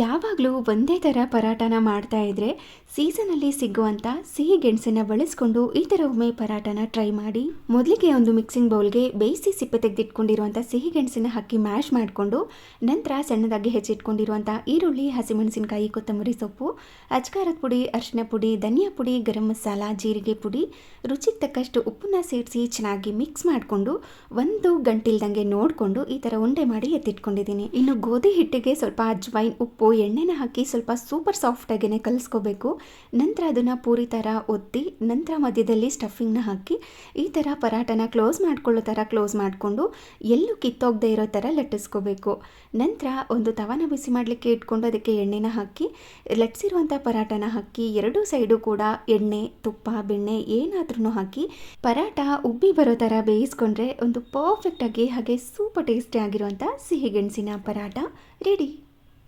ಯಾವಾಗಲೂ ಒಂದೇ ಥರ ಪರಾಟನ ಮಾಡ್ತಾ ಇದ್ರೆ ಸೀಸನಲ್ಲಿ ಸಿಗುವಂಥ ಸಿಹಿ ಗೆಣಸನ್ನು ಬಳಸ್ಕೊಂಡು ಈ ಥರ ಒಮ್ಮೆ ಪರಾಟನ ಟ್ರೈ ಮಾಡಿ. ಮೊದಲಿಗೆ ಒಂದು ಮಿಕ್ಸಿಂಗ್ ಬೌಲ್ಗೆ ಬೇಯಿಸಿ ಸಿಪ್ಪೆ ತೆಗೆದಿಟ್ಕೊಂಡಿರುವಂಥ ಸಿಹಿ ಗೆಣಸನ್ನು ಹಾಕಿ ಮ್ಯಾಶ್ ಮಾಡಿಕೊಂಡು ನಂತರ ಸಣ್ಣದಾಗಿ ಹೆಚ್ಚಿಟ್ಕೊಂಡಿರುವಂಥ ಈರುಳ್ಳಿ, ಹಸಿಮೆಣಸಿನಕಾಯಿ, ಕೊತ್ತಂಬರಿ ಸೊಪ್ಪು, ಅಚ್ಕಾರದ ಪುಡಿ, ಅರಿಶಿನ ಪುಡಿ, ಧನಿಯಾ ಪುಡಿ, ಗರಂ ಮಸಾಲ, ಜೀರಿಗೆ ಪುಡಿ, ರುಚಿಗೆ ತಕ್ಕಷ್ಟು ಉಪ್ಪನ್ನ ಸೇರಿಸಿ ಚೆನ್ನಾಗಿ ಮಿಕ್ಸ್ ಮಾಡಿಕೊಂಡು ಒಂದು ಗಂಟಿಲ್ದಂಗೆ ನೋಡಿಕೊಂಡು ಈ ಥರ ಉಂಡೆ ಮಾಡಿ ಎತ್ತಿಟ್ಕೊಂಡಿದ್ದೀನಿ. ಇನ್ನು ಗೋಧಿ ಹಿಟ್ಟಿಗೆ ಸ್ವಲ್ಪ ಅಜ್ವೈನ್, ಉಪ್ಪು, ಎಣ್ಣೆನ ಹಾಕಿ ಸ್ವಲ್ಪ ಸೂಪರ್ ಸಾಫ್ಟಾಗೇ ಕಲಿಸ್ಕೋಬೇಕು. ನಂತರ ಅದನ್ನು ಪೂರಿ ಥರ ಒತ್ತಿ ನಂತರ ಮಧ್ಯದಲ್ಲಿ ಸ್ಟಫಿಂಗ್ನ ಹಾಕಿ ಈ ಥರ ಪರಾಟನ ಕ್ಲೋಸ್ ಮಾಡ್ಕೊಳ್ಳೋ ಥರ ಕ್ಲೋಸ್ ಮಾಡಿಕೊಂಡು ಎಲ್ಲೂ ಕಿತ್ತೋಗದೆ ಇರೋ ಥರ ಲಟ್ಟಿಸ್ಕೋಬೇಕು. ನಂತರ ಒಂದು ತವಾನ ಬಿಸಿ ಮಾಡಲಿಕ್ಕೆ ಇಟ್ಕೊಂಡು ಅದಕ್ಕೆ ಎಣ್ಣೆನ ಹಾಕಿ ಲಟ್ಟಿಸಿರುವಂಥ ಪರಾಟನ ಹಾಕಿ ಎರಡೂ ಸೈಡು ಕೂಡ ಎಣ್ಣೆ, ತುಪ್ಪ, ಬೆಣ್ಣೆ ಏನಾದ್ರೂ ಹಾಕಿ ಪರಾಟ ಉಬ್ಬಿ ಬರೋ ಥರ ಬೇಯಿಸ್ಕೊಂಡ್ರೆ ಒಂದು ಪರ್ಫೆಕ್ಟಾಗಿ ಹಾಗೆ ಸೂಪರ್ ಟೇಸ್ಟಿ ಆಗಿರುವಂಥ ಸಿಹಿ ಗೆಣಸಿನ ಪರಾಟ ರೆಡಿ.